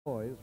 boys.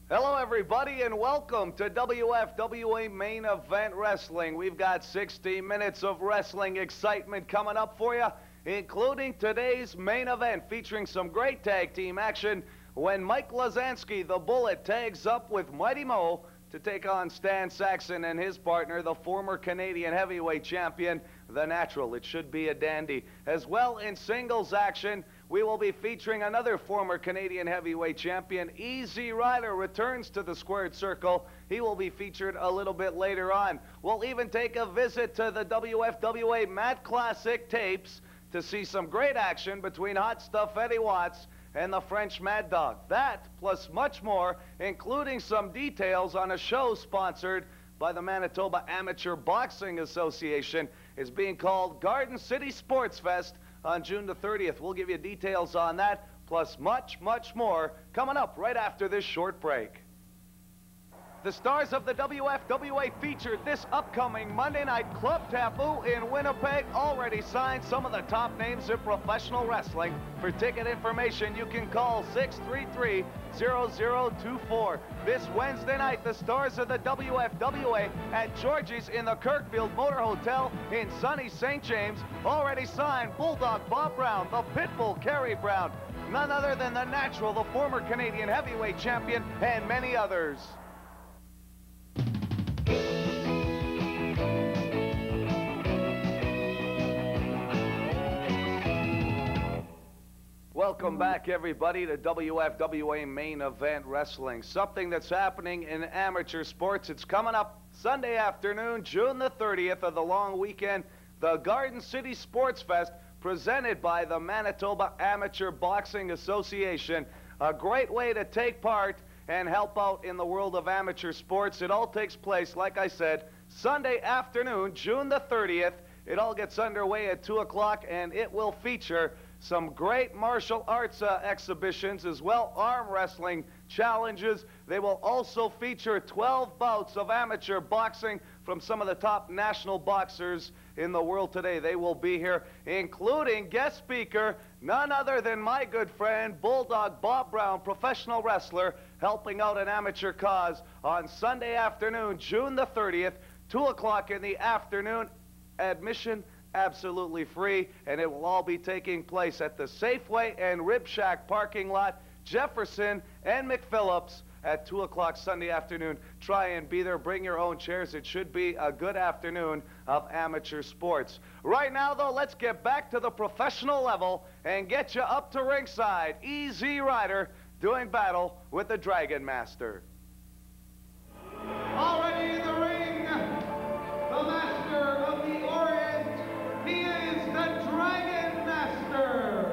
Hello, everybody, and welcome to WFWA Main Event Wrestling. We've got 60 minutes of wrestling excitement coming up for you, including today's main event featuring some great tag team action when Mike Lazansky, the Bullet, tags up with Mighty Mo to take on Stan Saxon and his partner, the former Canadian heavyweight champion, The Natural. It should be a dandy. As well, in singles action, we will be featuring another former Canadian heavyweight champion. Easy Rider returns to the squared circle. He will be featured a little bit later on. We'll even take a visit to the WFWA Mat Classic tapes to see some great action between Hot Stuff Eddie Watts and the French Mad Dog. That, plus much more, including some details on a show sponsored by the Manitoba Amateur Boxing Association, is being called Garden City Sports Fest on June the 30th. We'll give you details on that, plus much, much more, coming up right after this short break. The stars of the WFWA featured this upcoming Monday night Club Taboo in Winnipeg already signed some of the top names in professional wrestling. For ticket information, you can call 633-0024. This Wednesday night, the stars of the WFWA at Georgie's in the Kirkfield Motor Hotel in sunny St. James already signed Bulldog Bob Brown, the Pitbull Kerry Brown, none other than The Natural, the former Canadian heavyweight champion, and many others. Welcome back, everybody, to WFWA Main Event Wrestling. Something that's happening in amateur sports. It's coming up Sunday afternoon, June the 30th of the long weekend, the Garden City Sports Fest, presented by the Manitoba Amateur Boxing Association. A great way to take part and help out in the world of amateur sports. It all takes place, like I said, Sunday afternoon, June the 30th. It all gets underway at 2 o'clock, and it will feature some great martial arts exhibitions, as well arm wrestling challenges. They will also feature 12 bouts of amateur boxing from some of the top national boxers in the world today. They will be here, including guest speaker, none other than my good friend, Bulldog Bob Brown, professional wrestler, helping out an amateur cause on Sunday afternoon, June the 30th, 2 o'clock in the afternoon. Admission absolutely free, and it will all be taking place at the Safeway and Rib Shack parking lot, Jefferson and McPhillips, at 2 o'clock Sunday afternoon. Try and be there. Bring your own chairs. It should be a good afternoon of amateur sports. Right now, though, let's get back to the professional level and get you up to ringside. Easy Rider doing battle with the Dragon Master. Already in the ring, the Master of the Orient. He is the Dragon Master.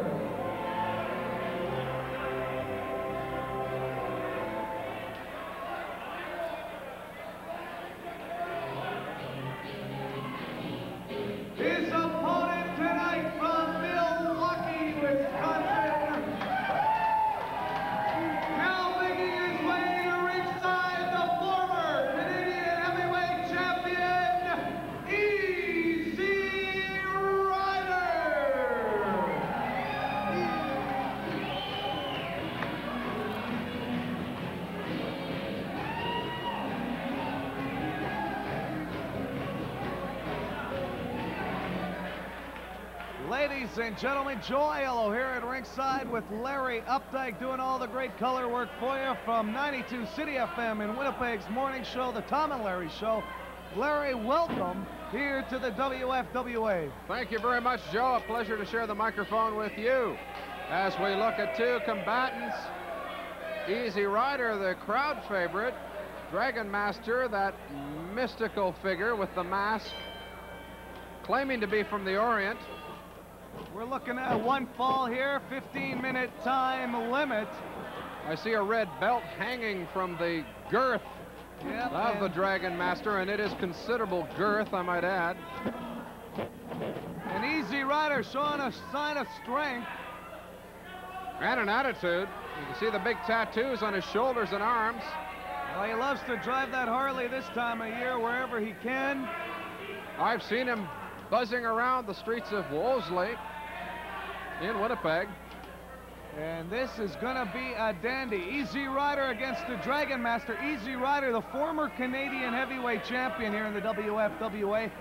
His opponent tonight from Milwaukee, Wisconsin, now making his way to ringside, the former Canadian heavyweight champion, Easy Rider. Ladies and gentlemen, Joe Aiello here at ringside with Larry Updike doing all the great color work for you from 92 City FM in Winnipeg's morning show, the Tom and Larry Show. Larry, welcome here to the WFWA. Thank you very much, Joe. A pleasure to share the microphone with you as we look at two combatants. Easy Rider, the crowd favorite. Dragon Master, that mystical figure with the mask, claiming to be from the Orient. We're looking at one fall here, 15-minute time limit. I see a red belt hanging from the girth Yep, of the Dragon Master, and it is considerable girth, I might add. An Easy Rider showing a sign of strength. And an attitude. You can see the big tattoos on his shoulders and arms. Well, he loves to drive that Harley this time of year wherever he can. I've seen him buzzing around the streets of Wolseley in Winnipeg. And this is going to be a dandy. Easy Rider against the Dragon Master. Easy Rider, the former Canadian heavyweight champion here in the WFWA,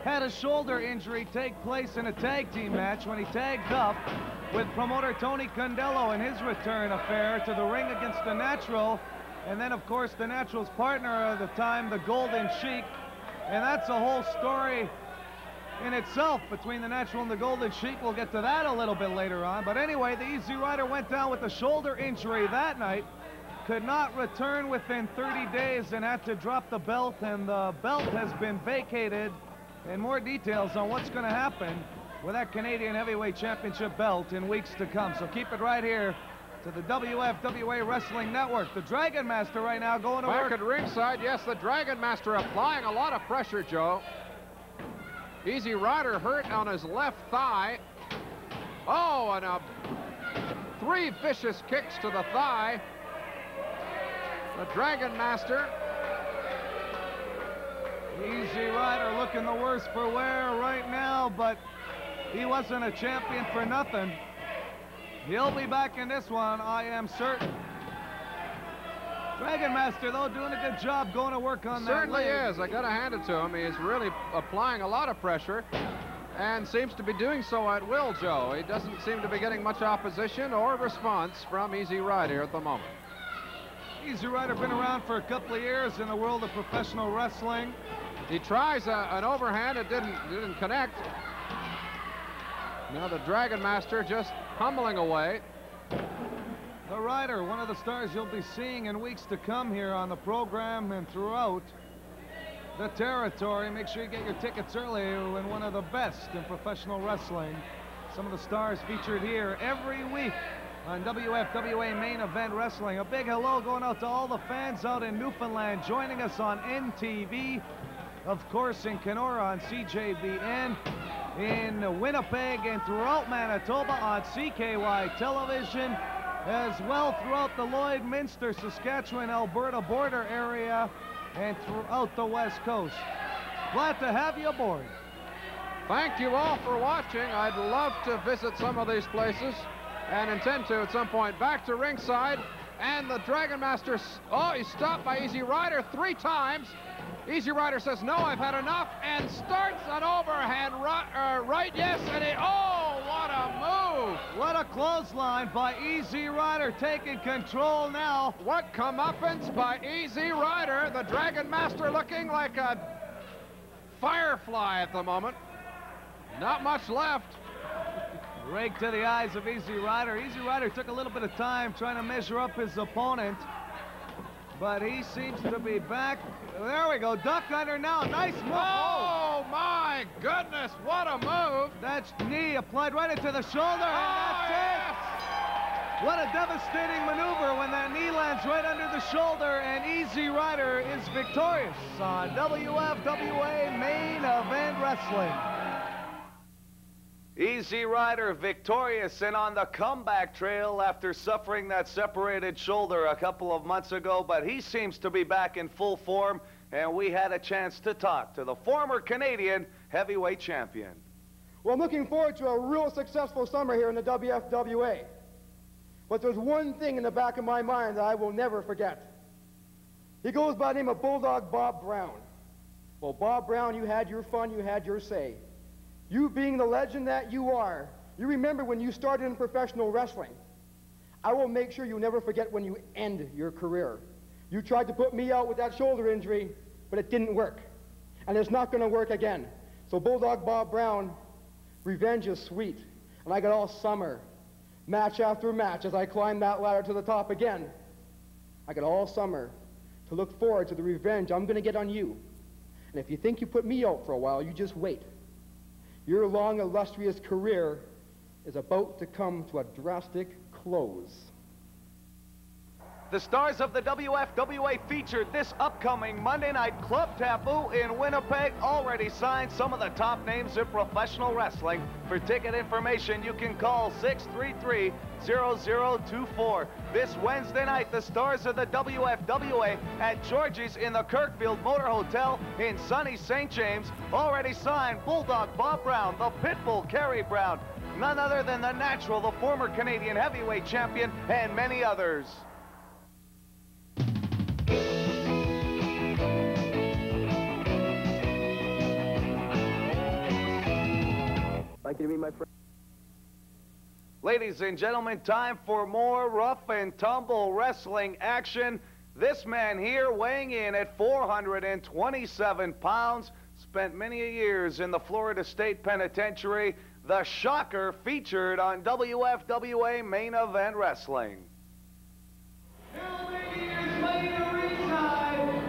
had a shoulder injury take place in a tag team match when he tagged up with promoter Tony Condello in his return affair to the ring against the Natural. And then, of course, the Natural's partner at the time, the Golden Sheik. And that's a whole story in itself between the Natural and the Golden Sheik. We'll get to that a little bit later on. But anyway, the Easy Rider went down with a shoulder injury that night. Could not return within 30 days and had to drop the belt. And the belt has been vacated. And more details on what's going to happen with that Canadian Heavyweight Championship belt in weeks to come. So keep it right here to the WFWA Wrestling Network. The Dragon Master right now going to work. Back at ringside, yes, the Dragon Master applying a lot of pressure, Joe. Easy Rider hurt on his left thigh. Oh, and 3 vicious kicks to the thigh. The Dragon Master. Easy Rider looking the worse for wear right now, but he wasn't a champion for nothing. He'll be back in this one, I am certain. Dragon Master, though, doing a good job going to work on that. Certainly is. I got to hand it to him. He's really applying a lot of pressure and seems to be doing so at will, Joe. He doesn't seem to be getting much opposition or response from Easy Rider at the moment. Easy Rider been around for a couple of years in the world of professional wrestling. He tries an overhand. It didn't connect. Now the Dragon Master just pummeling away. The Rider, one of the stars you'll be seeing in weeks to come here on the program and throughout the territory. Make sure you get your tickets early when one of the best in professional wrestling. Some of the stars featured here every week on WFWA Main Event Wrestling. A big hello going out to all the fans out in Newfoundland joining us on NTV. Of course, in Kenora on CJBN, in Winnipeg and throughout Manitoba on CKY Television, as well throughout the Lloydminster, Saskatchewan, Alberta border area, and throughout the West Coast. Glad to have you aboard. Thank you all for watching. I'd love to visit some of these places and intend to at some point. Back to ringside, and the Dragon Master, oh, he's stopped by Easy Rider 3 times. Easy Rider says, no, I've had enough, and starts an overhand right, yes, and oh, what a move. What a clothesline by Easy Rider, taking control now. What comeuppance by Easy Rider. The Dragon Master looking like a firefly at the moment. Not much left. Rake to the eyes of Easy Rider. Easy Rider took a little bit of time trying to measure up his opponent, but he seems to be back. There we go, duck under now, nice move. Oh my goodness, what a move. That's knee applied right into the shoulder, and that's it. What a devastating maneuver when that knee lands right under the shoulder, and Easy Rider is victorious on WFWA Main Event Wrestling. Easy Rider victorious and on the comeback trail after suffering that separated shoulder a couple of months ago, but he seems to be back in full form, and we had a chance to talk to the former Canadian heavyweight champion. Well, I'm looking forward to a real successful summer here in the WFWA. But there's one thing in the back of my mind that I will never forget. He goes by the name of Bulldog Bob Brown. Well, Bob Brown, you had your fun, you had your say. You being the legend that you are, you remember when you started in professional wrestling. I will make sure you never forget when you end your career. You tried to put me out with that shoulder injury, but it didn't work. And it's not going to work again. So Bulldog Bob Brown, revenge is sweet. And I got all summer, match after match, as I climbed that ladder to the top again. I got all summer to look forward to the revenge I'm going to get on you. And if you think you put me out for a while, you just wait. Your long, illustrious career is about to come to a drastic close. The stars of the WFWA featured this upcoming Monday night Club Taboo in Winnipeg already signed some of the top names in professional wrestling. For ticket information, you can call 633-0024. This Wednesday night, the stars of the WFWA at Georgie's in the Kirkfield Motor Hotel in sunny St. James already signed Bulldog Bob Brown, the Pitbull Kerry Brown, none other than the Natural, the former Canadian heavyweight champion, and many others. Like you to meet my friend. Ladies and gentlemen, time for more rough and tumble wrestling action. This man here, weighing in at 427 pounds, spent many years in the Florida State Penitentiary. The Shocker, featured on WFWA Main Event Wrestling. How many years later ringside,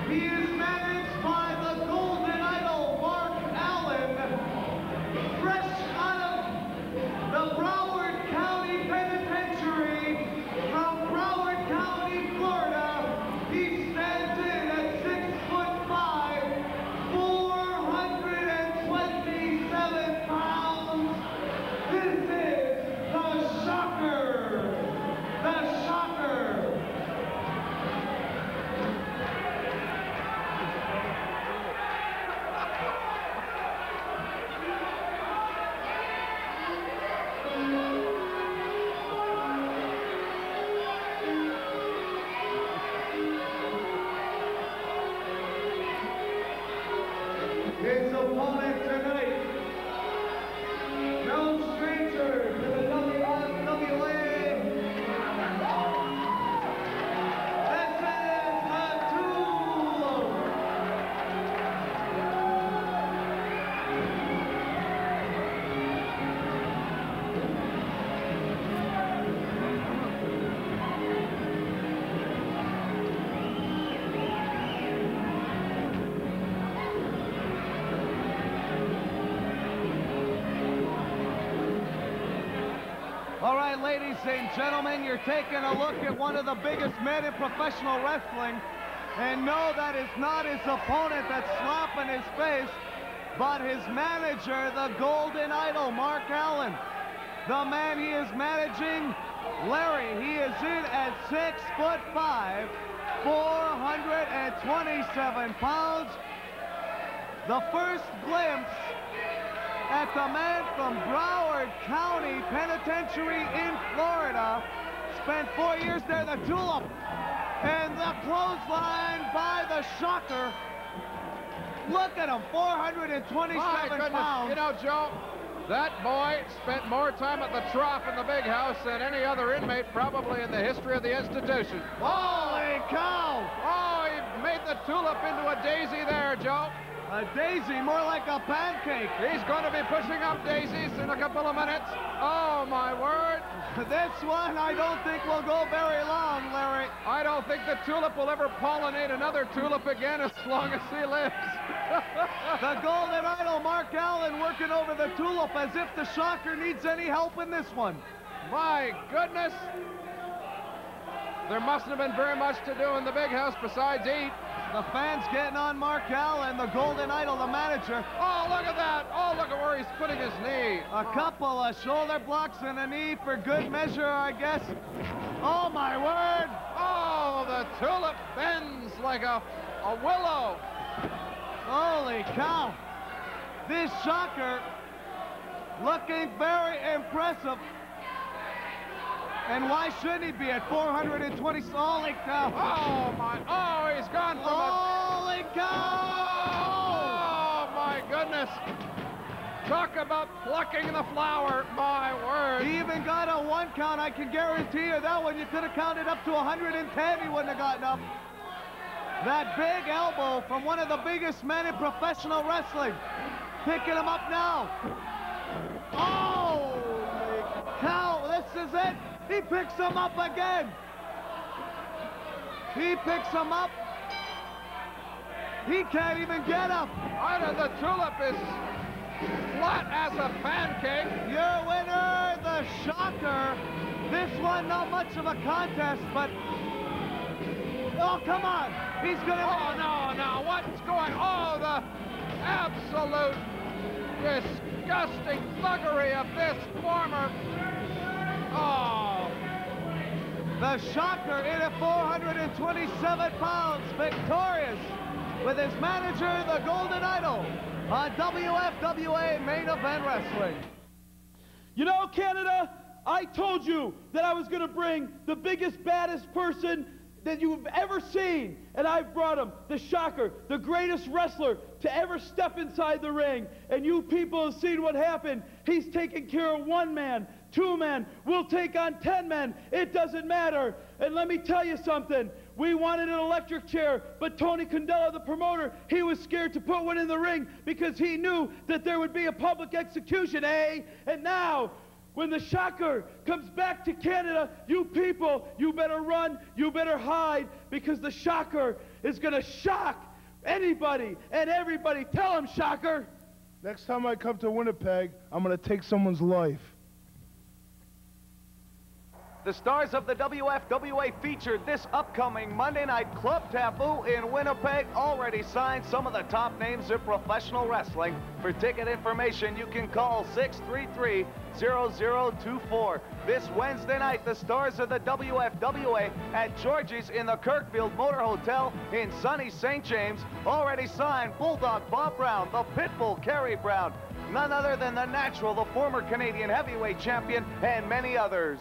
he is managed by the Golden Idol, Mark Allen, fresh out of the Broward County Penitentiary from Broward County, Florida. He stands in at 6'5", 427 pounds. This is the Shocker. The Shocker. His opponent tonight, no stranger to the WFWA. This is the Tool. All right, ladies and gentlemen, you're taking a look at one of the biggest men in professional wrestling. And no, that is not his opponent that's slapping his face, but his manager, the Golden Idol, Mark Allen. The man he is managing, Larry, he is in at 6'5", 427 pounds. The first glimpse at the man from Broward County Penitentiary in Florida. Spent 4 years there, the Tulip. And the clothesline by the Shocker. Look at him, 427 pounds. You know, Joe, that boy spent more time at the trough in the big house than any other inmate probably in the history of the institution. Holy cow! Oh, he made the Tulip into a daisy there, Joe. A daisy, more like a pancake. He's going to be pushing up daisies in a couple of minutes. Oh, my word. This one I don't think will go very long, Larry. I don't think the Tulip will ever pollinate another Tulip again as long as he lives. The Golden Idol, Mark Allen, working over the Tulip as if the Shocker needs any help in this one. My goodness. There mustn't have been very much to do in the big house besides eat. The fans getting on Mark Allen, the Golden Idol, the manager. Oh, look at that. Oh, look at where he's putting his knee. A couple of shoulder blocks and a knee for good measure, I guess. Oh, my word. Oh, the Tulip bends like a willow. Holy cow. This Shocker looking very impressive. And why shouldn't he be at 420? Holy cow. Oh, my. Oh, he's gone from Holy cow. Oh, my goodness. Talk about plucking the flower. My word. He even got a 1 count. I can guarantee you that one. You could have counted up to 110. He wouldn't have gotten up. That big elbow from one of the biggest men in professional wrestling. Picking him up now. Holy cow. This is it. He picks him up again. He picks him up. He can't even get up. The Tulip is flat as a pancake. Your winner, the Shocker. This one, not much of a contest, but Oh, come on. He's going to... Oh, no, what's going on? Oh, the absolute disgusting thuggery of this former... Oh. The Shocker in at 427 pounds, victorious with his manager, the Golden Idol, on WFWA Main Event Wrestling. You know, Canada, I told you that I was going to bring the biggest, baddest person that you've ever seen, and I've brought him, the Shocker, the greatest wrestler to ever step inside the ring. And you people have seen what happened. He's taking care of 1 man, 2 men. We'll take on 10 men. It doesn't matter. And let me tell you something. We wanted an electric chair, but Tony Condella, the promoter, he was scared to put one in the ring because he knew that there would be a public execution, eh? And now, when the Shocker comes back to Canada, you people, you better run, you better hide, because the Shocker is going to shock anybody and everybody. Tell him, Shocker. Next time I come to Winnipeg, I'm going to take someone's life. The stars of the WFWA featured this upcoming Monday night Club Taboo in Winnipeg already signed some of the top names in professional wrestling. For ticket information, you can call 633-0024. This Wednesday night, the stars of the WFWA at Georgie's in the Kirkfield Motor Hotel in sunny St. James already signed Bulldog Bob Brown, the Pitbull Kerry Brown, none other than the Natural, the former Canadian heavyweight champion, and many others.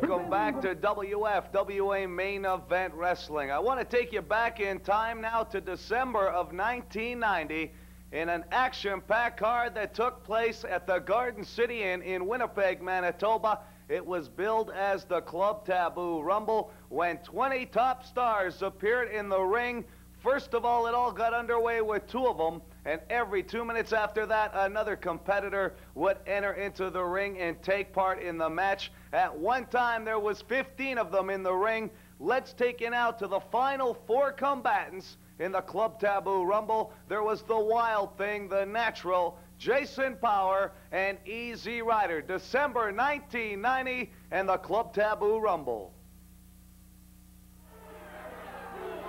Welcome back to WFWA Main Event Wrestling. I want to take you back in time now to December of 1990 in an action-packed card that took place at the Garden City Inn in Winnipeg, Manitoba. It was billed as the Club Taboo Rumble when 20 top stars appeared in the ring. First of all, it all got underway with 2 of them, and every 2 minutes after that, another competitor would enter into the ring and take part in the match. At one time, there was 15 of them in the ring. Let's take you now to the final 4 combatants in the Club Taboo Rumble. There was the Wild Thing, the Natural, Jason Power, and Easy Rider. December 1990 and the Club Taboo Rumble.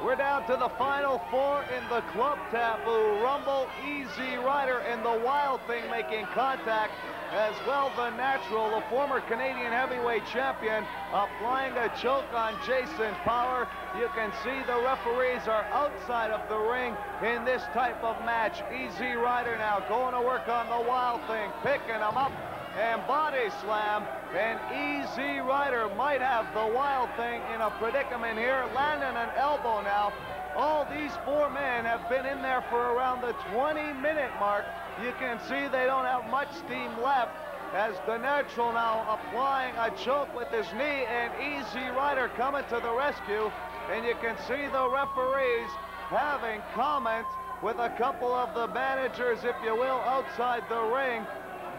We're down to the final 4 in the Club Taboo Rumble. Easy Rider and the Wild Thing making contact. As well, the Natural, the former Canadian heavyweight champion, applying a choke on Jason Power. You can see the referees are outside of the ring in this type of match. Easy Rider now going to work on the Wild Thing, picking him up and body slam. And Easy Rider might have the Wild Thing in a predicament here, landing an elbow now. All these 4 men have been in there for around the 20-minute mark. You can see they don't have much steam left as the Natural now applying a choke with his knee, and Easy Rider coming to the rescue. And you can see the referees having comments with a couple of the managers, if you will, outside the ring.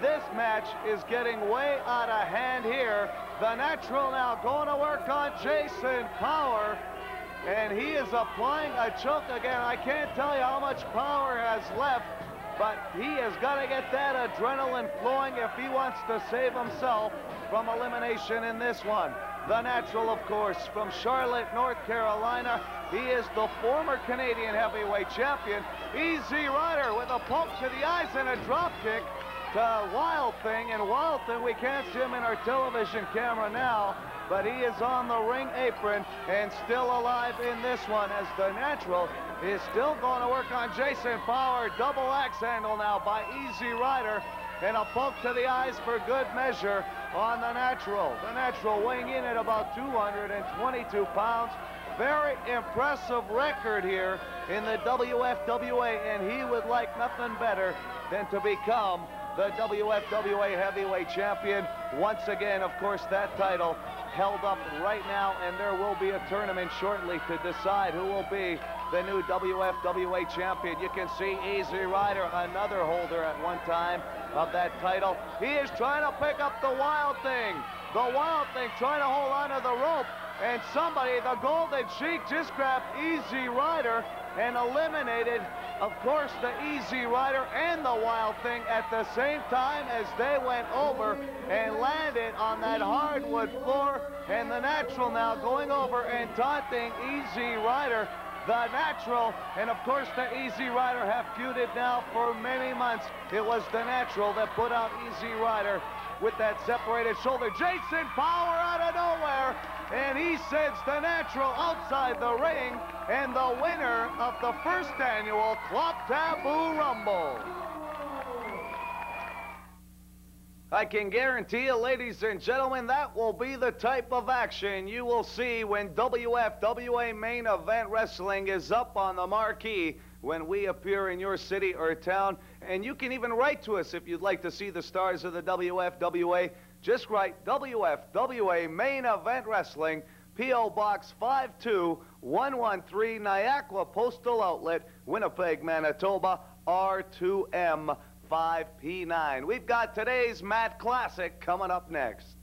This match is getting way out of hand here. The Natural now going to work on Jason Power, and he is applying a choke again. I can't tell you how much Power has left, but he has got to get that adrenaline flowing if he wants to save himself from elimination in this one. The Natural, of course, from Charlotte, North Carolina. He is the former Canadian heavyweight champion. Easy Rider with a poke to the eyes and a drop kick to Wild Thing. And Wild Thing, we can't see him in our television camera now, but he is on the ring apron and still alive in this one, as the Natural is still going to work on Jason Power. Double axe handle now by Easy Rider, and a poke to the eyes for good measure on the Natural. The Natural weighing in at about 222 pounds. Very impressive record here in the WFWA, and he would like nothing better than to become the WFWA heavyweight champion. Once again, of course, that title held up right now, and there will be a tournament shortly to decide who will be the new WFWA champion. You can see Easy Rider, another holder at one time of that title. He is trying to pick up the Wild Thing. The Wild Thing trying to hold onto the rope, and somebody, the Golden Sheik, just grabbed Easy Rider and eliminated, of course, the Easy Rider and the Wild Thing at the same time as they went over and landed on that hardwood floor. And the Natural now going over and taunting Easy Rider. The Natural, and of course the Easy Rider have feuded now for many months. It was the Natural that put out Easy Rider with that separated shoulder. Jason Power out of nowhere, and he sends the Natural outside the ring, and the winner of the first annual Club Taboo Rumble. I can guarantee you, ladies and gentlemen, that will be the type of action you will see when WFWA Main Event Wrestling is up on the marquee when we appear in your city or town. And you can even write to us if you'd like to see the stars of the WFWA. Just write WFWA Main Event Wrestling, P.O. Box 52113, Niagara Postal Outlet, Winnipeg, Manitoba, R2M 5P9. We've got today's Matt Classic coming up next.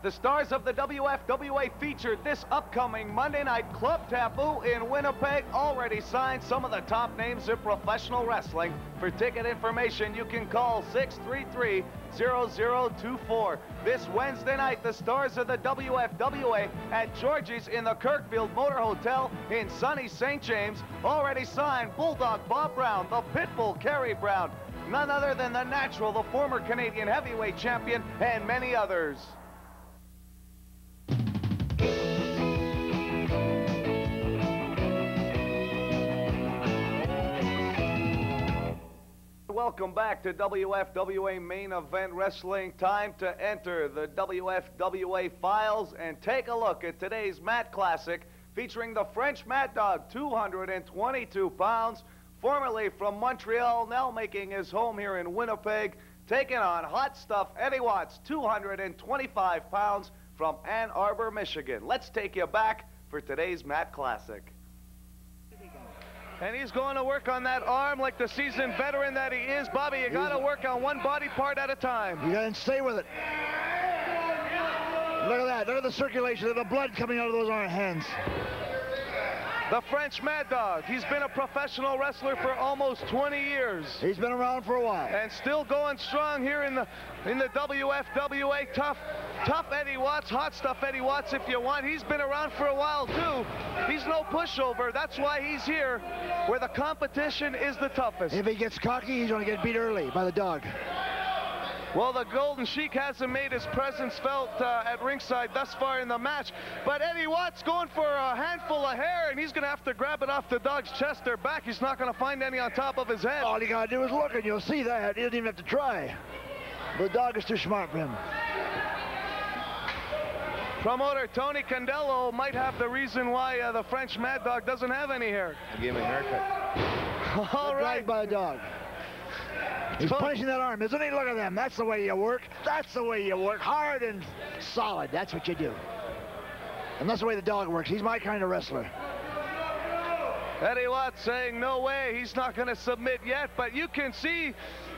The stars of the WFWA featured this upcoming Monday night Club Taboo in Winnipeg already signed some of the top names in professional wrestling. For ticket information, you can call 633-0024. This Wednesday night, the stars of the WFWA at Georgie's in the Kirkfield Motor Hotel in sunny St. James already signed Bulldog Bob Brown, the Pitbull Kerry Brown, none other than the Natural, the former Canadian heavyweight champion, and many others. Welcome back to WFWA Main Event Wrestling. Time to enter the WFWA files and take a look at today's Matt Classic featuring the French Mad Dog, 222 pounds, formerly from Montreal, now making his home here in Winnipeg, taking on Hot Stuff Eddie Watts, 225 pounds, from Ann Arbor, Michigan. Let's take you back for today's Matt Classic. And he's going to work on that arm like the seasoned veteran that he is. Bobby, you got to work on one body part at a time. You got to stay with it. Look at that. Look at the circulation of the blood coming out of those hands. The French Mad Dog. He's been a professional wrestler for almost 20 years. He's been around for a while. And still going strong here in the WFWA. Tough Eddie Watts, Hot Stuff Eddie Watts if you want. He's been around for a while too. He's no pushover. That's why he's here where the competition is the toughest. If he gets cocky, he's going to get beat early by the dog. Well, the Golden Sheik hasn't made his presence felt at ringside thus far in the match. But Eddie Watts going for a handful of hair, and he's going to have to grab it off the dog's chest or back. He's not going to find any on top of his head. All you got to do is look, and you'll see that. He doesn't even have to try. The dog is too smart for him. Promoter Tony Candello might have the reason why the French Mad Dog doesn't have any hair. Give him a haircut. All right. Dragged by a dog. He's punching that arm, isn't he? Look at them. That's the way you work. That's the way you work. Hard and solid. That's what you do. And that's the way the dog works. He's my kind of wrestler. Eddie Watts saying no way. He's not going to submit yet. But you can see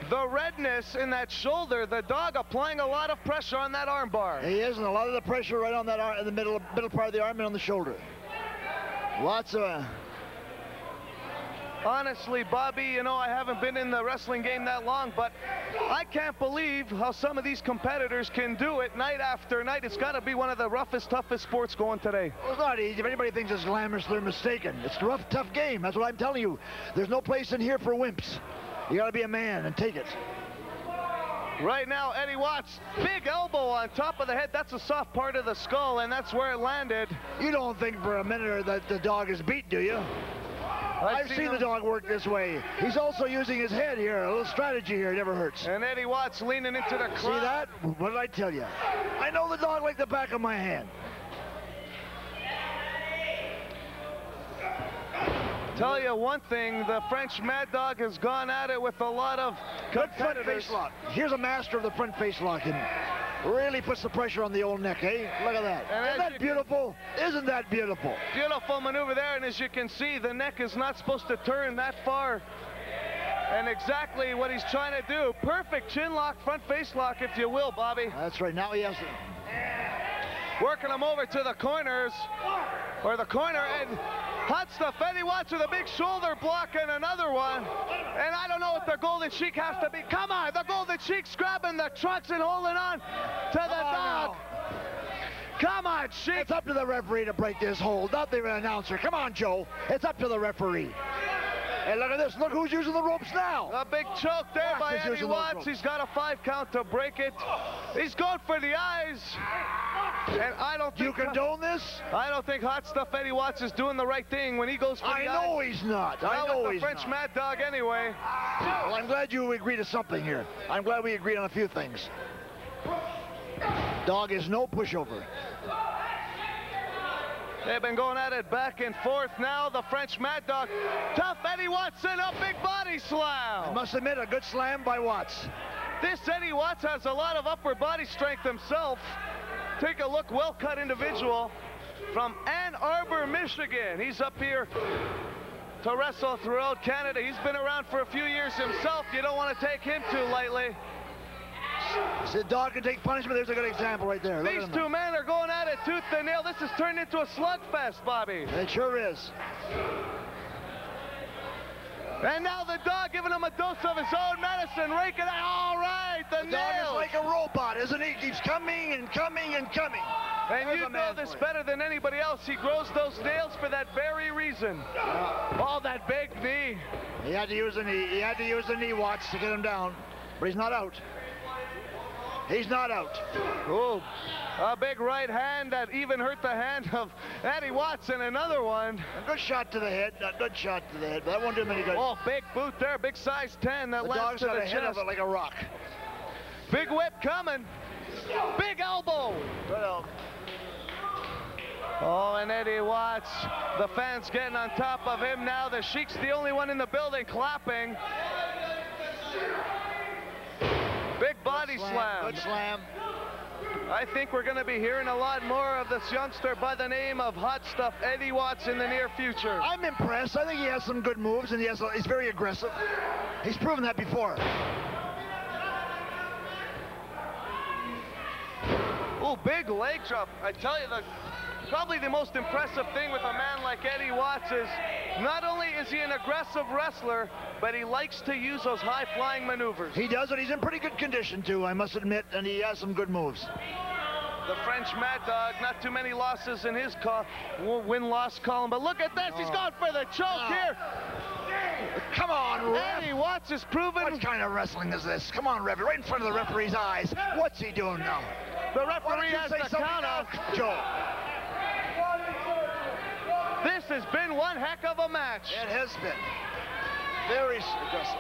the redness in that shoulder. The dog applying a lot of pressure on that arm bar. He is, and a lot of the pressure right on that arm, in the middle part of the arm and on the shoulder. Lots of... Honestly, Bobby, you know, I haven't been in the wrestling game that long, but I can't believe how some of these competitors can do it night after night. It's got to be one of the roughest, toughest sports going today. Well, it's not easy. If anybody thinks it's glamorous, they're mistaken. It's a rough, tough game. That's what I'm telling you. There's no place in here for wimps. You got to be a man and take it. Right now, Eddie Watts, big elbow on top of the head. That's a soft part of the skull, and that's where it landed. You don't think for a minute that the dog is beat, do you? I've seen the dog work this way. He's also using his head here. A little strategy here. It never hurts. And Eddie Watts leaning into the crowd. See that? What did I tell you? I know the dog like the back of my hand. Tell you one thing, the French Mad Dog has gone at it with a lot of competitors. Good front face lock. Here's a master of the front face lock. And really puts the pressure on the old neck, eh? Look at that. Isn't that beautiful? Isn't that beautiful? Beautiful maneuver there, and as you can see, the neck is not supposed to turn that far. And exactly what he's trying to do. Perfect chin lock, front face lock, if you will, Bobby. That's right. Now he has to... Working him over to the corners, or the corner, and Hot Stuff Eddie Watts with a big shoulder block and another one. And I don't know what the Golden Sheik has to be. Come on, the Golden Sheik's grabbing the trunks and holding on to the dog. Come on, Sheik. It's up to the referee to break this hold, not the announcer. Come on, Joe. It's up to the referee. And look at this. Look who's using the ropes now. A big choke there by Eddie Watts. He's got a 5 count to break it. He's going for the eyes. And I don't think... You condone this? I don't think Hot Stuff Eddie Watts is doing the right thing when he goes for the eyes. I know he's not. I know he's not. French Mad Dog anyway. Well, I'm glad you agree to something here. I'm glad we agreed on a few things. Dog is no pushover. They've been going at it back and forth now. The French Mad Dog. Tough Eddie Watts in a big body slam. I must admit, a good slam by Watts. This Eddie Watts has a lot of upper body strength himself. Take a look, well-cut individual from Ann Arbor, Michigan. He's up here to wrestle throughout Canada. He's been around for a few years himself. You don't want to take him too lightly. The dog can take punishment. There's a good example right there. These two men are going at it tooth and nail. This has turned into a slugfest, Bobby. It sure is. And now the dog giving him a dose of his own medicine, raking it. All right, the nails. Dog is like a robot, isn't he? Keeps coming and coming and coming. And you know this better than anybody else. He grows those nails for that very reason. Oh, that big knee. He had to use the knee. He had to use the knee, Watts, to get him down. But he's not out. He's not out. Oh, a big right hand that even hurt the hand of Eddie Watts, and another one. A good shot to the head. A good shot to the head. But that won't do him any good. Oh, big boot there. Big size 10. That lands to the chest. Head of it like a rock. Big whip coming. Big elbow. Good elbow. Oh, and Eddie Watts, the fans getting on top of him now. The Sheik's the only one in the building clapping. Big body slam. Good slam. I think we're going to be hearing a lot more of this youngster by the name of Hot Stuff Eddie Watts in the near future. I'm impressed. I think he has some good moves, and he's very aggressive. He's proven that before. Oh, big leg drop. I tell you, probably the most impressive thing with a man like Eddie Watts is not only is he an aggressive wrestler, but he likes to use those high-flying maneuvers. He does, and he's in pretty good condition, too, I must admit, and he has some good moves. The French Mad Dog, not too many losses in his win-loss column, but look at this. He's going for the choke here. Come on, ref. Eddie Watts is proven. What kind of wrestling is this? Come on, ref, right in front of the referee's eyes. What's he doing now? The referee has the count out. Joe. This has been one heck of a match. It has been. Very aggressive.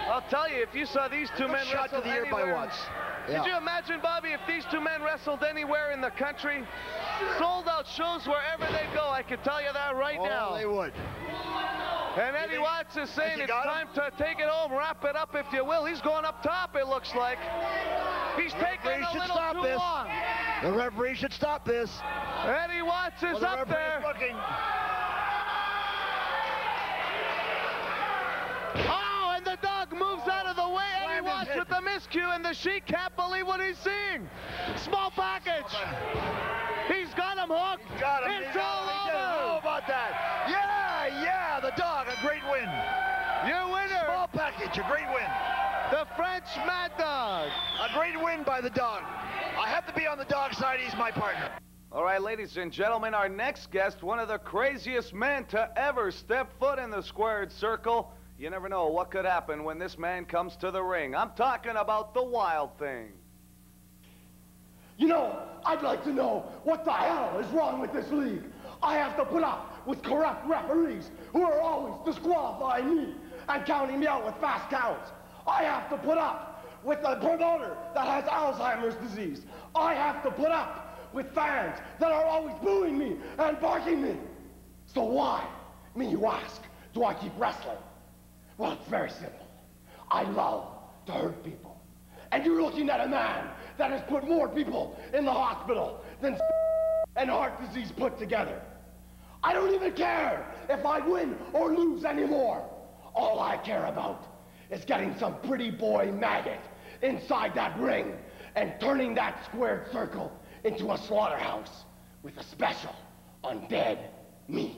I'll tell you, if you saw these two men shot wrestle to the ear by Watts. Could you imagine, Bobby, if these two men wrestled anywhere in the country? Sold out shows wherever they go, I can tell you that right now. Oh, they would. And Eddie Watts is saying it's time to take it home, wrap it up, if you will. He's going up top, it looks like. He's taking a little too long. The referee should stop this. Eddie Watts is up there. Looking. Oh, and the dog moves out of the way. Eddie Watts with the miscue, and the Sheik can't believe what he's seeing. Small package. He's got him hooked. Got him. It's all over. How about that? Yeah, the dog, a great win. Your winner. Small package, a great win. The French Mad Dog. A great win by the dog. I have to be on the dog side. He's my partner. All right, ladies and gentlemen, our next guest, one of the craziest men to ever step foot in the squared circle. You never know what could happen when this man comes to the ring. I'm talking about the Wild Thing. You know, I'd like to know what the hell is wrong with this league. I have to put up with corrupt referees who are always disqualifying me and counting me out with fast counts. I have to put up with a promoter that has Alzheimer's disease. I have to put up with fans that are always booing me and barking me. So why, me you ask, do I keep wrestling? Well, it's very simple. I love to hurt people. And you're looking at a man that has put more people in the hospital than and heart disease put together. I don't even care if I win or lose anymore. All I care about is getting some pretty boy maggot inside that ring and turning that squared circle into a slaughterhouse. with a special on dead meat.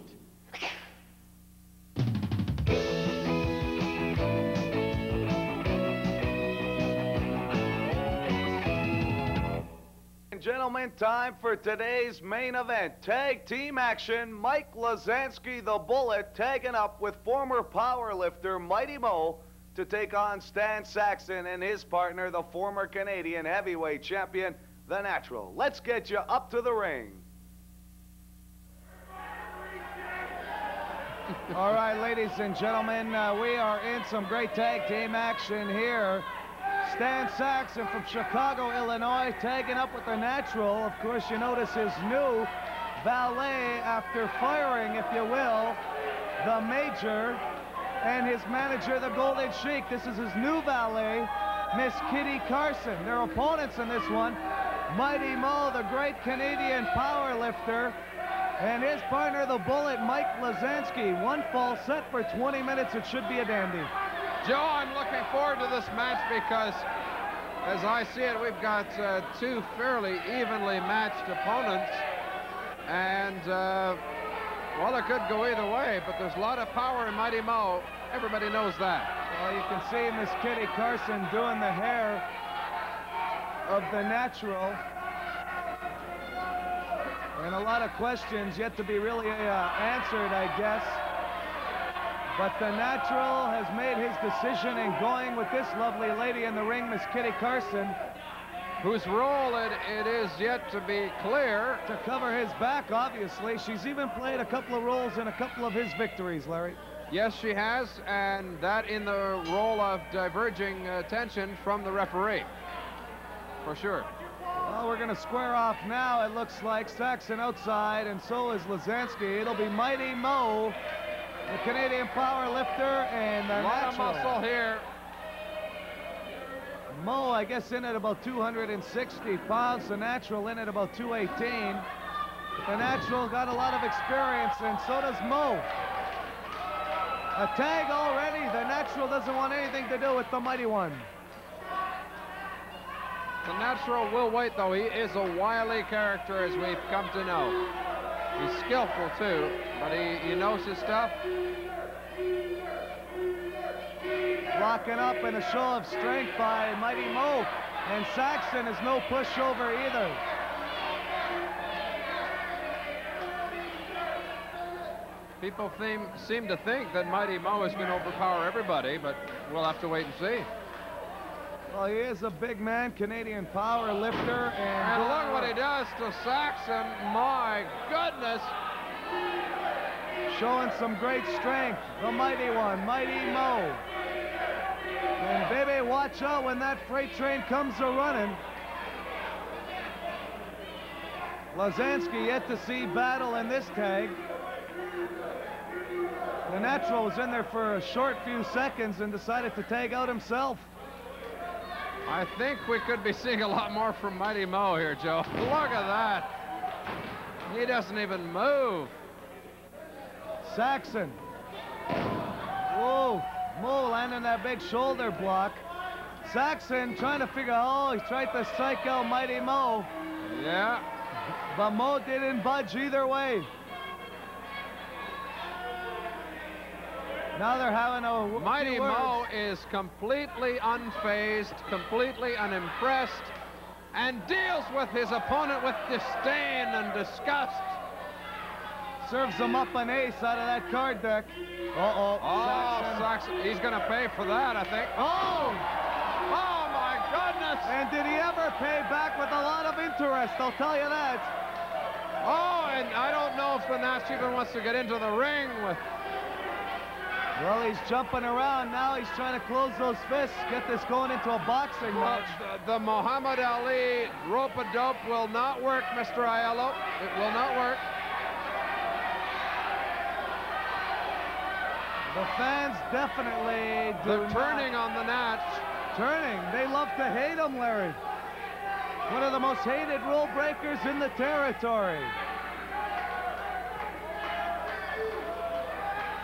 Gentlemen, time for today's main event. Tag team action. Mike Lazansky, the Bullet, tagging up with former powerlifter Mighty Mo to take on Stan Saxon and his partner, the former Canadian heavyweight champion, The Natural. Let's get you up to the ring. All right, ladies and gentlemen, we are in some great tag team action here. Stan Saxon from Chicago, Illinois, tagging up with The Natural. Of course, you notice his new valet after firing, if you will, the Major and his manager, the Golden Sheik. This is his new valet, Miss Kitty Carson. Their opponents in this one, Mighty Mo, the great Canadian powerlifter, and his partner, the Bullet, Mike Lazansky. One fall set for 20 minutes. It should be a dandy. Joe, I'm looking forward to this match because, as I see it, we've got two fairly evenly matched opponents. And, well, it could go either way, but there's a lot of power in Mighty Mo. Everybody knows that. Well, you can see Miss Kitty Carson doing the hair of The Natural. And a lot of questions yet to be really answered, I guess. But The Natural has made his decision in going with this lovely lady in the ring, Miss Kitty Carson. Whose role it is yet to be clear. To cover his back, obviously. She's even played a couple of roles in a couple of his victories, Larry. Yes, she has, and that in the role of diverging attention from the referee. For sure. Well, we're going to square off now, it looks like. Saxon outside, and so is Lazansky. It'll be Mighty Mo, the Canadian powerlifter, and The Natural. A lot of muscle here. Mo, I guess, in at about 260 pounds. The Natural in at about 218. The Natural got a lot of experience, and so does Mo. A tag already. The Natural doesn't want anything to do with the Mighty One. The Natural will wait, though. He is a wily character, as we've come to know. He's skillful, too, but he knows his stuff. Locking up in a show of strength by Mighty Mo. And Saxon is no pushover either. People seem to think that Mighty Mo is going to overpower everybody, but we'll have to wait and see. Well, he is a big man, Canadian power lifter, and look what he does to Saxon. My goodness. Showing some great strength, the Mighty One, Mighty Mo. And baby, watch out when that freight train comes a-running. Lazansky yet to see battle in this tag. The Natural was in there for a short few seconds and decided to tag out himself. I think we could be seeing a lot more from Mighty Mo here, Joe. Look at that. He doesn't even move. Saxon. Whoa. Mo landing that big shoulder block. Saxon trying to figure out, he tried to strike out Mighty Mo. Yeah. But Mo didn't budge either way. Now they're having a Mighty Mo is completely unfazed, completely unimpressed, and deals with his opponent with disdain and disgust. Serves him up an ace out of that card deck. Uh-oh. Oh, Saxon. He's going to pay for that, I think. Oh! Oh, my goodness! And did he ever pay back with a lot of interest? I'll tell you that. Oh, and I don't know if the Nats even wants to get into the ring with... Well, he's jumping around now. He's trying to close those fists, get this going into a boxing match. The Muhammad Ali rope-a-dope will not work, Mr. Aiello. It will not work. The fans definitely do. They're turning on the Nats. Turning. They love to hate him, Larry. One of the most hated rule breakers in the territory.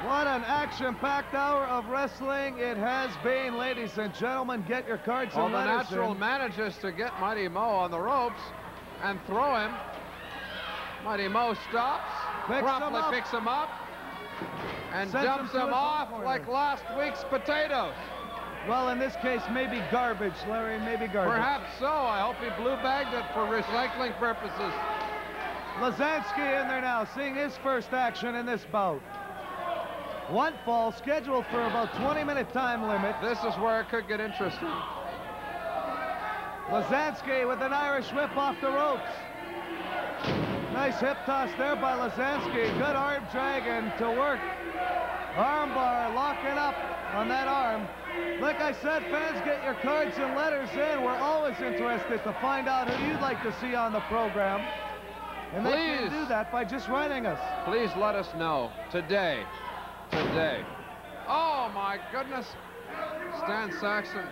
What an action-packed hour of wrestling it has been, ladies and gentlemen. Get your cards and The letters Natural in. manages to get Mighty Mo on the ropes and throw him. Mighty Mo stops, promptly picks him up, and dumps him off like last week's potatoes. Well, in this case, maybe garbage, Larry, maybe garbage. Perhaps so. I hope he blue-bagged it for recycling purposes. Lazansky in there now, seeing his first action in this bout. One fall, scheduled for about 20-minute time limit. This is where it could get interesting. Lazansky with an Irish whip off the ropes. Nice hip toss there by Lazansky. Good arm dragging to work. Arm bar locking up on that arm. Like I said, fans, get your cards and letters in. We're always interested to find out who you'd like to see on the program. And they can do that by just writing us. Please let us know today. Today. Oh, my goodness. Stan Saxon.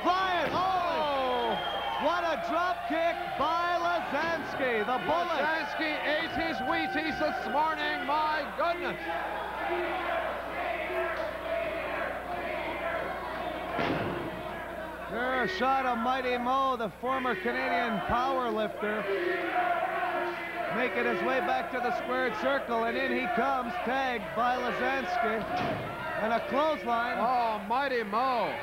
Flying. Oh! What a drop kick by Lazansky. The bullet. Lazansky ate his Wheaties this morning. My goodness. There, a shot of Mighty Mo, the former Canadian power lifter, making his way back to the squared circle, and in he comes, tagged by Lazansky, and a clothesline. Oh, Mighty Mo.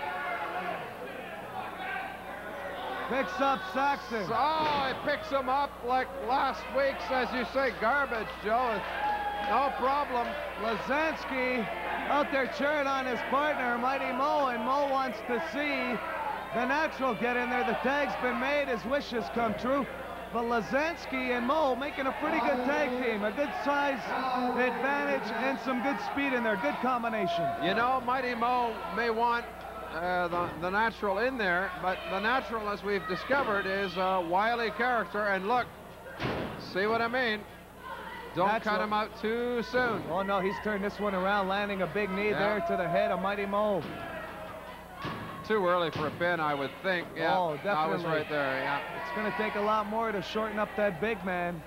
Picks up Saxon. Oh, he picks him up like last week's, as you say, garbage, Joe. It's no problem. Lazansky out there cheering on his partner, Mighty Mo, and Mo wants to see the Natural get in there. The tag's been made, his wishes come true. But Lazansky and Mo making a pretty good tag team. A good size advantage and some good speed in there. Good combination. You know, Mighty Mo may want the Natural in there, but the Natural, as we've discovered, is a wily character. And look, see what I mean? Don't cut him out too soon. Oh, no, he's turned this one around, landing a big knee there to the head of Mighty Mo. Too early for a pin, I would think. Yeah, oh, definitely. I was right there, yeah. It's going to take a lot more to shorten up that big man.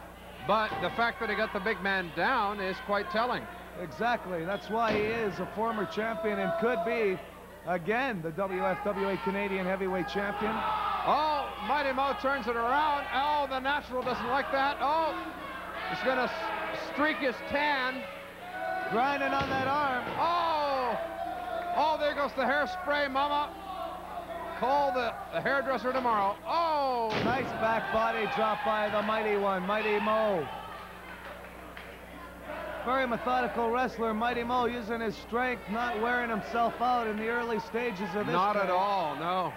But the fact that he got the big man down is quite telling. Exactly. That's why he is a former champion and could be, again, the WFWA Canadian Heavyweight Champion. Oh, Mighty Mo turns it around. Oh, the Natural doesn't like that. Oh, he's going to streak his tan. Grinding on that arm. Oh! Oh, there goes the hairspray, mama. Call the hairdresser tomorrow. Oh! Nice back body drop by the Mighty One, Mighty Mo. Very methodical wrestler, Mighty Mo, using his strength, not wearing himself out in the early stages of this. Not at all, no.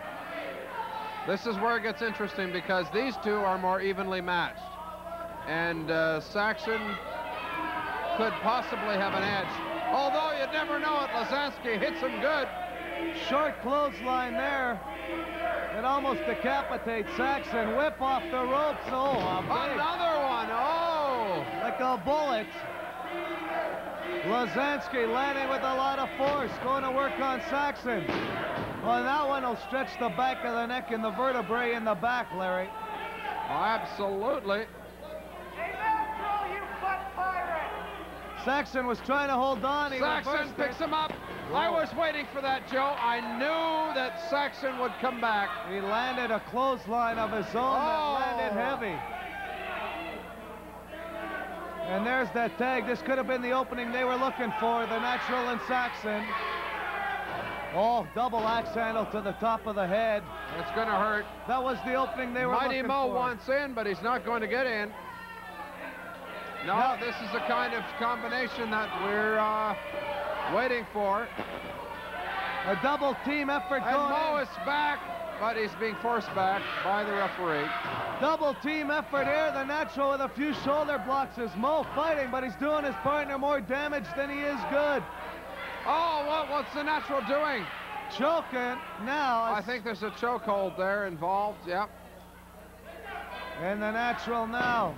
This is where it gets interesting because these two are more evenly matched. And Saxon could possibly have an edge. Although you'd never know it, Lazansky hits him good. Short clothesline there. It almost decapitates Saxon. Whip off the ropes. Oh, another one. Oh! Like a bullet. Lazansky landing with a lot of force. Going to work on Saxon. Well, that one will stretch the back of the neck and the vertebrae in the back, Larry. Oh, absolutely. Saxon was trying to hold on. Saxon picks him up. Whoa. I was waiting for that, Joe. I knew that Saxon would come back. He landed a clothesline of his own that landed heavy. And there's that tag. This could have been the opening they were looking for. The Natural and Saxon. Oh, double axe handle to the top of the head. It's going to hurt. That was the opening they were looking for. Mighty Mo wants in, but he's not going to get in. No, this is the kind of combination that we're waiting for. A double team effort going on. Mo is back, but he's being forced back by the referee. Double team effort here. The Natural with a few shoulder blocks. Is Mo fighting, but he's doing his partner more damage than he is good. Oh, what's the Natural doing? Choking now. I think there's a chokehold there involved, yep. And the Natural now.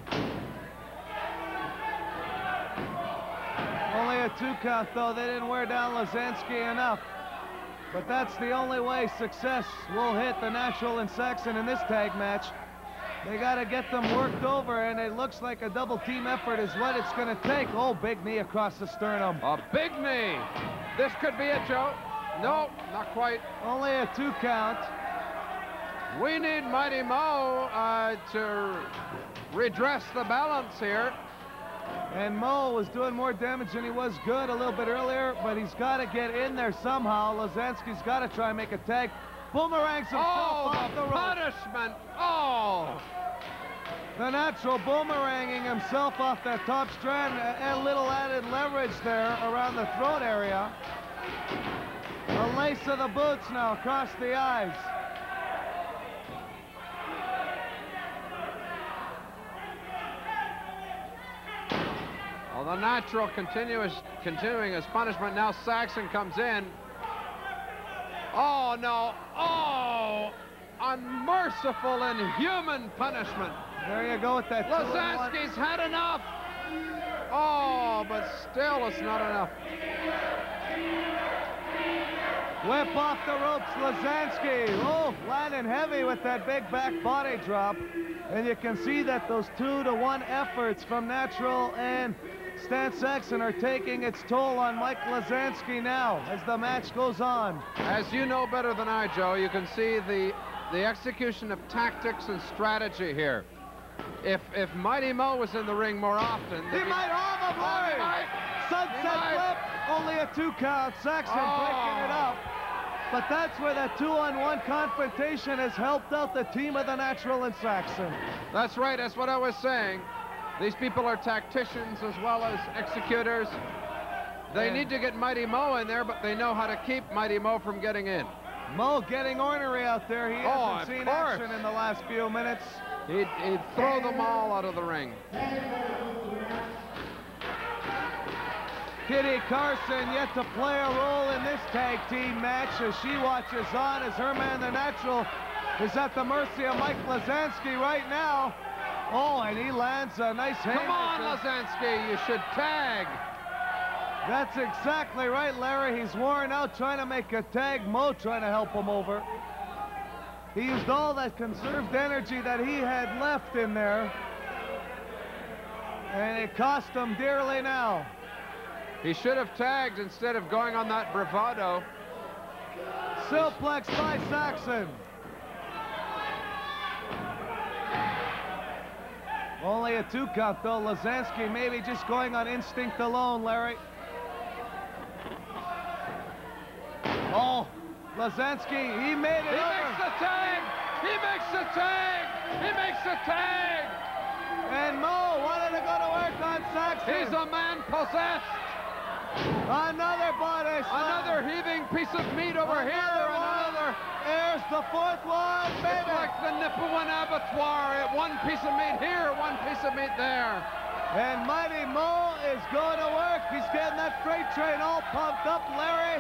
Only a 2 count, though. They didn't wear down Lazansky enough. But that's the only way success will hit the Natural and Saxon in this tag match. They got to get them worked over, and it looks like a double team effort is what it's going to take. Oh, big knee across the sternum. A big knee. This could be it, Joe. No, not quite. Only a 2 count. We need Mighty Mo to redress the balance here. And Mo was doing more damage than he was good a little bit earlier, but he's got to get in there somehow. Lazansky's got to try and make a tag. Boomerangs himself off the rope. Punishment! Oh! The Natural boomeranging himself off that top strand. A little added leverage there around the throat area. The lace of the boots now across the eyes. Well, the Natural continuing his punishment. Now Saxon comes in. Oh, no. Oh! Unmerciful, inhuman punishment. There you go with that. Lazansky's had enough. Oh, but still it's not enough. Whip off the ropes, Lazansky. Oh, landing heavy with that big back body drop. And you can see that those 2-to-1 efforts from Natural and Stan Saxon are taking its toll on Mike Lazansky now as the match goes on. As you know better than I, Joe, you can see the execution of tactics and strategy here. If Mighty Mo was in the ring more often... He might have him, Larry! Sunset flip, only a 2 count. Saxon breaking it up. But that's where that 2-on-1 confrontation has helped out the team of the Natural and Saxon. That's right, that's what I was saying. These people are tacticians as well as executors. They need to get Mighty Mo in there, but they know how to keep Mighty Mo from getting in. Mo getting ornery out there. He hasn't seen action in the last few minutes. He'd throw them all out of the ring. Kitty Carson yet to play a role in this tag team match as she watches on as her man, the Natural, is at the mercy of Mike Lazansky right now. Oh, and he lands a nice haymaker. Come on, Lazansky, you should tag. That's exactly right, Larry. He's worn out trying to make a tag. Mo trying to help him over. He used all that conserved energy that he had left in there. And it cost him dearly now. He should have tagged instead of going on that bravado. Suplex by Saxon. Only a 2 count, though. Lazansky maybe just going on instinct alone, Larry. Oh, Lazansky, he made it. He makes the tag! He makes the tag! He makes the tag! And Mo wanted to go to work on Saxon. He's a man possessed. Another body slam. Another heaving piece of meat over here. Another. There's the 4th one, baby. It's like the Nipawin abattoir. One piece of meat here, one piece of meat there. And Mighty Mo is going to work. He's getting that freight train all pumped up, Larry.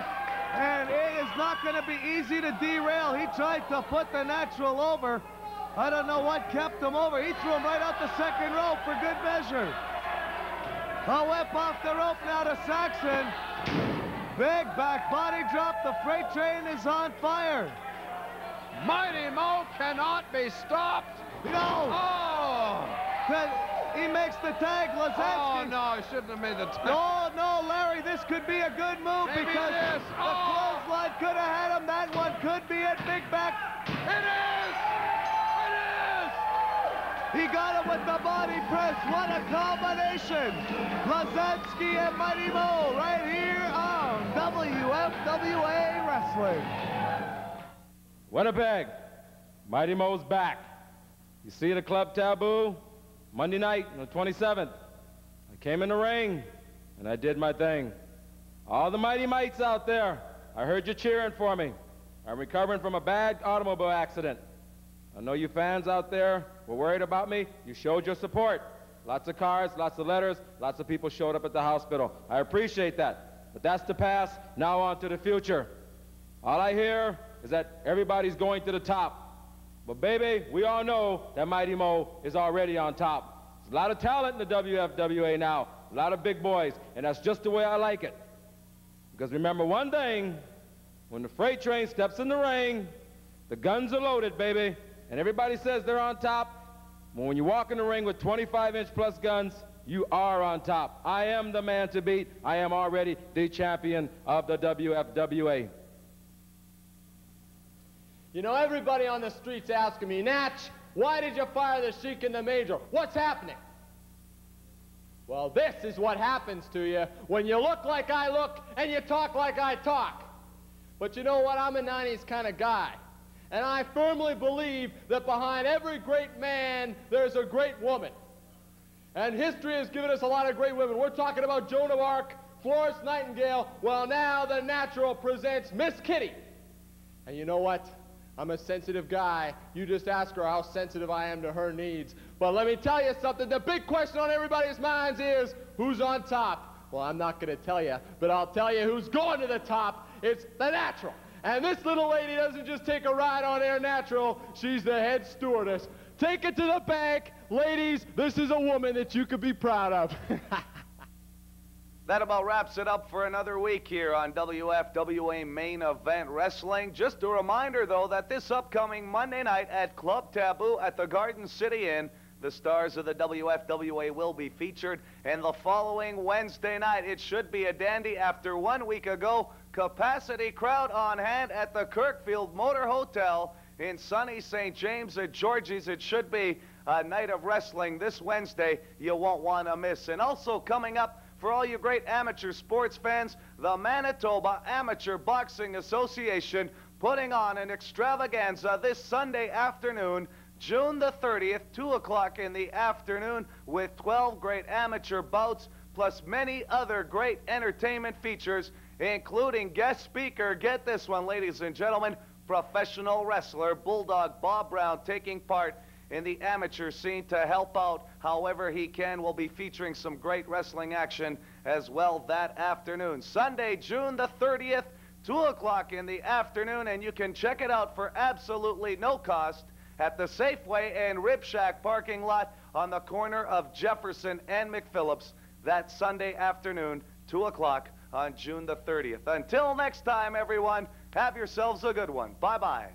And it is not going to be easy to derail. He tried to put the Natural over. I don't know what kept him over. He threw him right out the 2nd rope for good measure. A whip off the rope now to Saxon. Big back body drop. The freight train is on fire. Mighty Mo cannot be stopped. No. Oh. He makes the tag, Lazansky. Oh, no, he shouldn't have made the tag. Oh, no, Larry, this could be a good move. Maybe because it is. the clothesline could have had him. That one could be it. Big back. It is. It is. He got him with the body press. What a combination. Lazansky and Mighty Mo right here on WFWA Wrestling. Winnipeg, Mighty Mo's back. You see the club taboo? Monday night, on the 27th. I came in the ring, and I did my thing. All the Mighty Mites out there, I heard you cheering for me. I'm recovering from a bad automobile accident. I know you fans out there were worried about me. You showed your support. Lots of cards, lots of letters, lots of people showed up at the hospital. I appreciate that. But that's the past. Now on to the future. All I hear is that everybody's going to the top. But baby, we all know that Mighty Mo is already on top. There's a lot of talent in the WFWA now. A lot of big boys. And that's just the way I like it. Because remember one thing, when the freight train steps in the ring, the guns are loaded, baby. And everybody says they're on top. But when you walk in the ring with 25-inch plus guns, you are on top. I am the man to beat. I am already the champion of the WFWA. You know, everybody on the street's asking me, Natch, why did you fire the Sheik and the Major? What's happening? Well, this is what happens to you when you look like I look and you talk like I talk. But you know what? I'm a 90s kind of guy. And I firmly believe that behind every great man, there's a great woman. And history has given us a lot of great women. We're talking about Joan of Arc, Florence Nightingale. Well, now the Natural presents Miss Kitty. And you know what? I'm a sensitive guy. You just ask her how sensitive I am to her needs. But let me tell you something. The big question on everybody's minds is, who's on top? Well, I'm not going to tell you, but I'll tell you who's going to the top. It's the Natural. And this little lady doesn't just take a ride on Air Natural. She's the head stewardess. Take it to the bank. Ladies, this is a woman that you could be proud of. That about wraps it up for another week here on WFWA Main Event Wrestling. Just a reminder, though, that this upcoming Monday night at Club Taboo at the Garden City Inn, the stars of the WFWA will be featured. And the following Wednesday night, it should be a dandy. After 1 week ago, capacity crowd on hand at the Kirkfield Motor Hotel in sunny St. James at Georgie's. It should be a night of wrestling this Wednesday you won't want to miss. And also coming up, for all you great amateur sports fans, the Manitoba Amateur Boxing Association putting on an extravaganza this Sunday afternoon, June the 30th, 2 o'clock in the afternoon, with 12 great amateur bouts, plus many other great entertainment features, including guest speaker, get this one, ladies and gentlemen, professional wrestler Bulldog Bob Brown taking part in the amateur scene to help out however he can. We'll be featuring some great wrestling action as well that afternoon. Sunday, June the 30th, 2 o'clock in the afternoon, and you can check it out for absolutely no cost at the Safeway and Rib Shack parking lot on the corner of Jefferson and McPhillips that Sunday afternoon, 2 o'clock on June the 30th. Until next time, everyone, have yourselves a good one. Bye-bye.